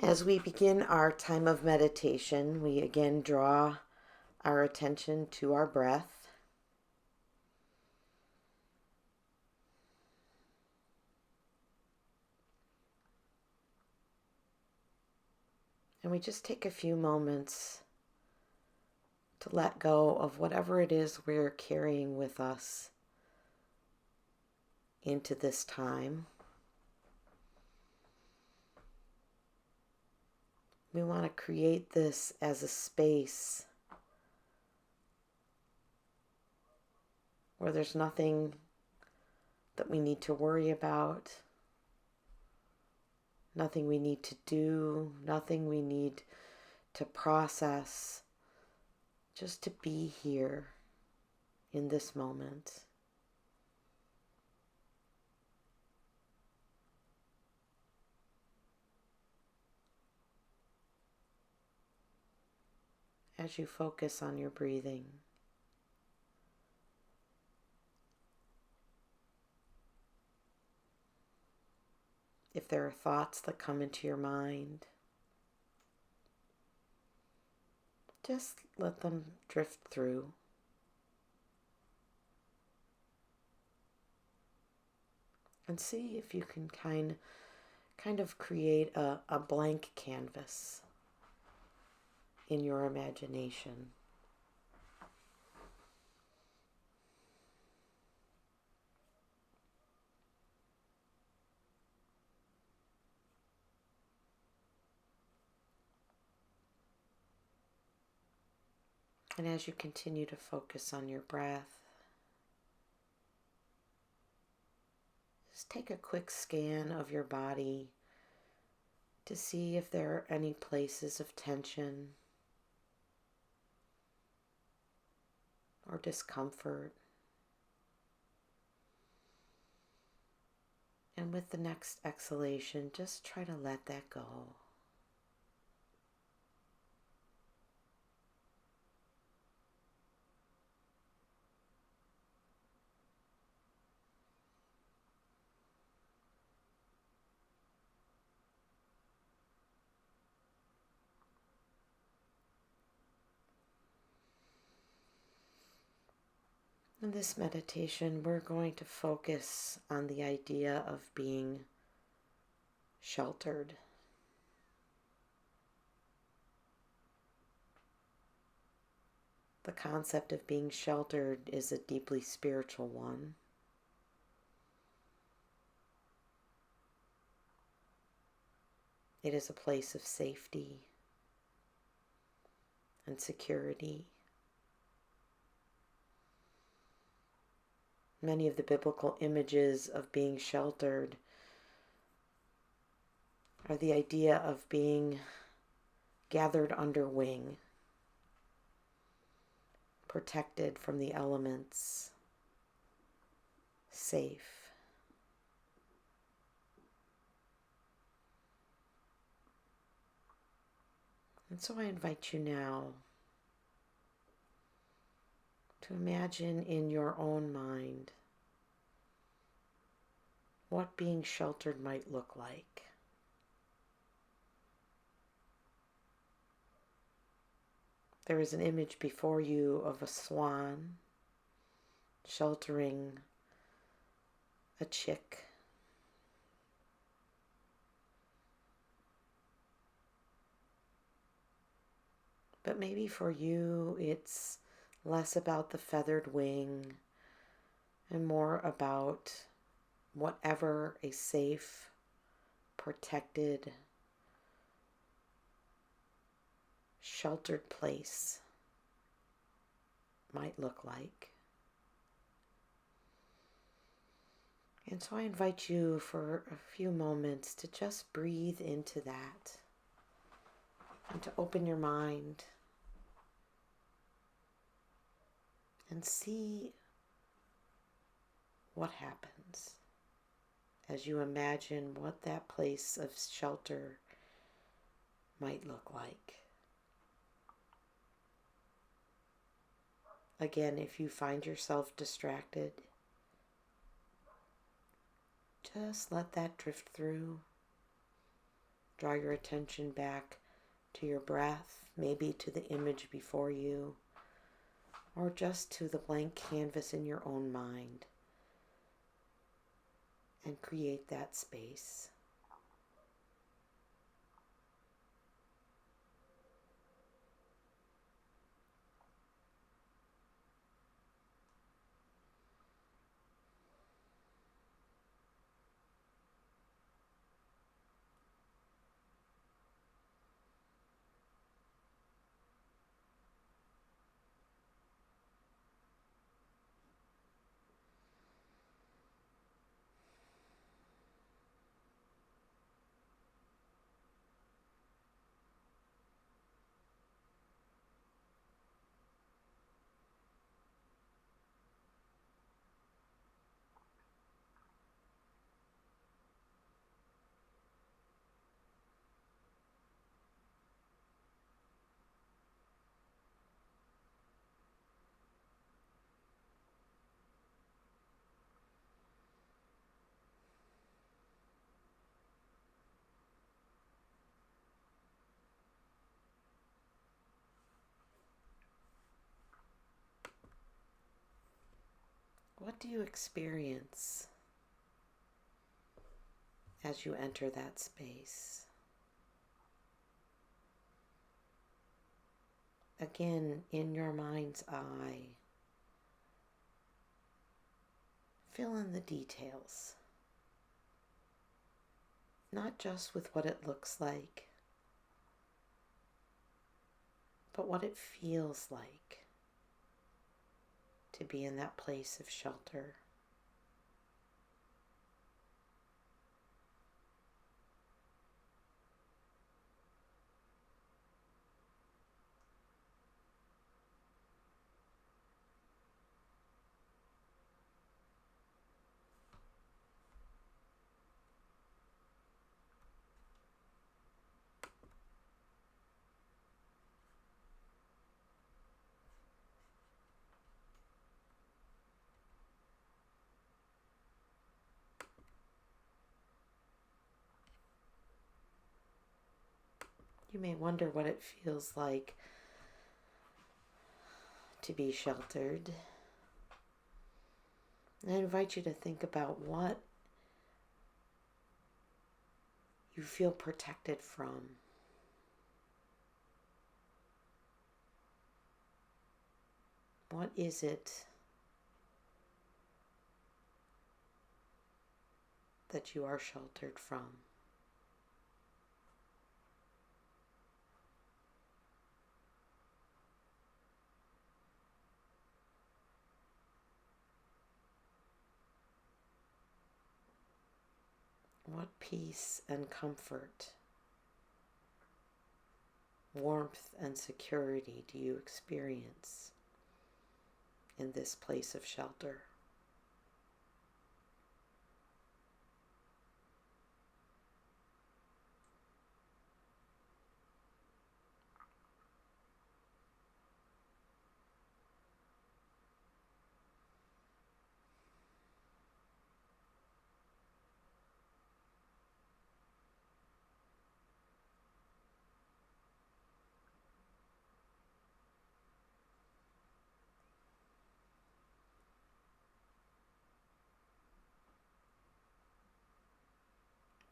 As we begin our time of meditation, we again draw our attention to our breath. And we just take a few moments to let go of whatever it is we're carrying with us into this time. We want to create this as a space where there's nothing that we need to worry about, nothing we need to do, nothing we need to process, just to be here in this moment. As you focus on your breathing, if there are thoughts that come into your mind, just let them drift through. And see if you can kind of create a blank canvas in your imagination. And as you continue to focus on your breath, just take a quick scan of your body to see if there are any places of tension or discomfort. And with the next exhalation, just try to let that go. In this meditation, we're going to focus on the idea of being sheltered. The concept of being sheltered is a deeply spiritual one. It is a place of safety and security. Many of the biblical images of being sheltered are the idea of being gathered under wing, protected from the elements, safe. And so I invite you now to imagine in your own mind what being sheltered might look like. There is an image before you of a swan sheltering a chick. But maybe for you it's less about the feathered wing and more about whatever a safe, protected, sheltered place might look like. And so I invite you for a few moments to just breathe into that and to open your mind and see what happens as you imagine what that place of shelter might look like. Again, if you find yourself distracted, just let that drift through Draw your attention back to your breath, maybe to the image before you, or just to the blank canvas in your own mind, and create that space. What do you experience as you enter that space? Again, in your mind's eye, fill in the details. Not just with what it looks like, but what it feels like to be in that place of shelter. You may wonder what it feels like to be sheltered. I invite you to think about what you feel protected from. What is it that you are sheltered from? What peace and comfort, warmth and security do you experience in this place of shelter?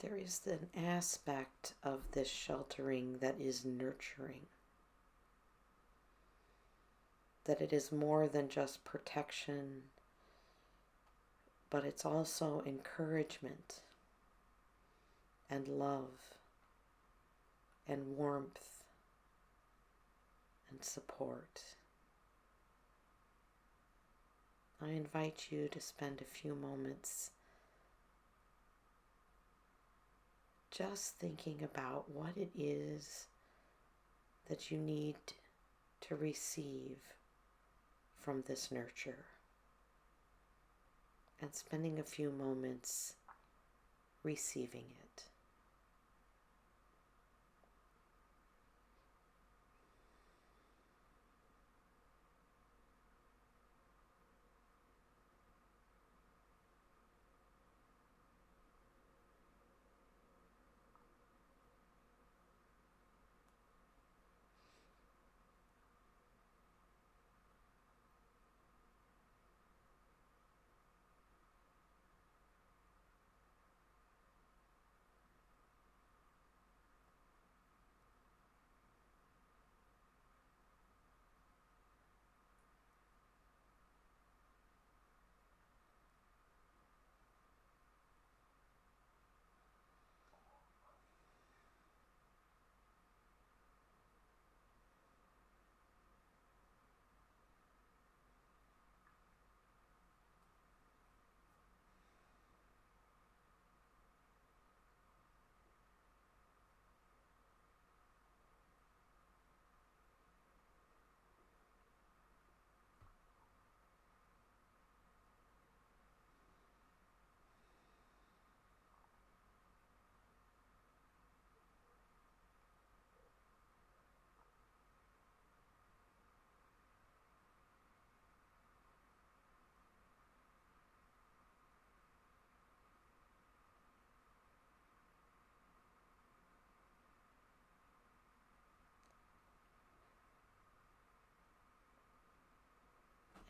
There is an aspect of this sheltering that is nurturing, that it is more than just protection, but it's also encouragement and love and warmth and support. I invite you to spend a few moments just thinking about what it is that you need to receive from this nurture, and spending a few moments receiving it.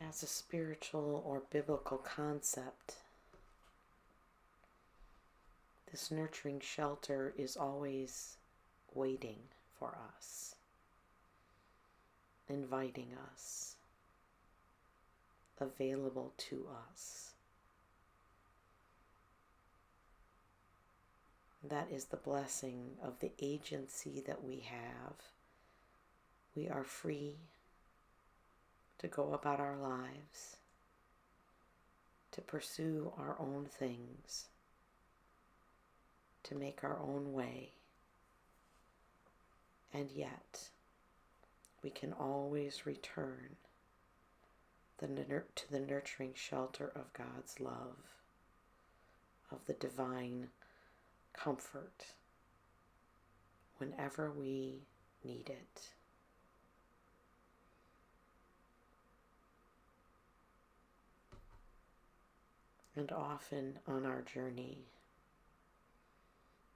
As a spiritual or biblical concept, this nurturing shelter is always waiting for us, inviting us, available to us. That is the blessing of the agency that we have. We are free to go about our lives, to pursue our own things, to make our own way. And yet, we can always return to the nurturing shelter of God's love, of the divine comfort, whenever we need it. And often on our journey,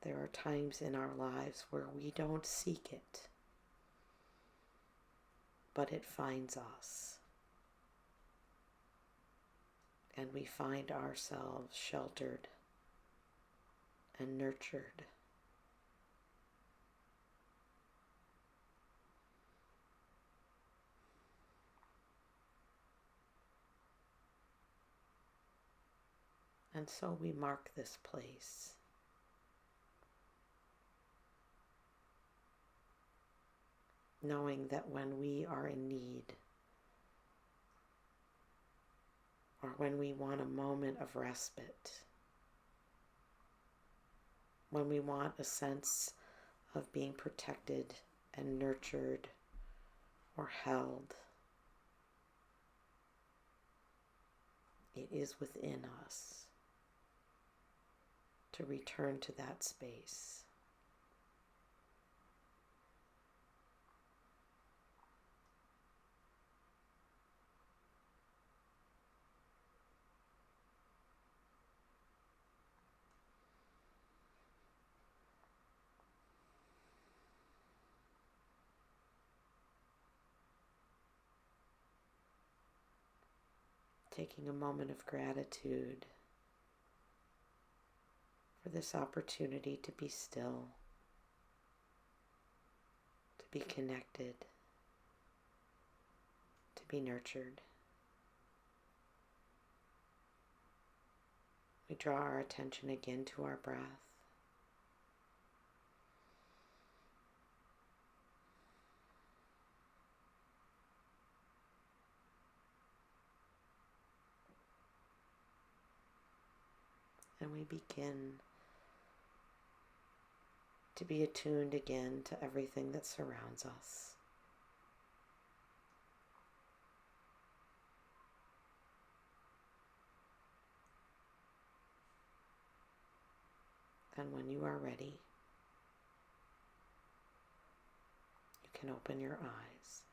there are times in our lives where we don't seek it, but it finds us. And we find ourselves sheltered and nurtured. And so we mark this place. Knowing that when we are in need, or when we want a moment of respite, when we want a sense of being protected and nurtured or held, it is within us to return to that space. Taking a moment of gratitude for this opportunity to be still, to be connected, to be nurtured. We draw our attention again to our breath. And we begin to be attuned again to everything that surrounds us. And when you are ready, you can open your eyes.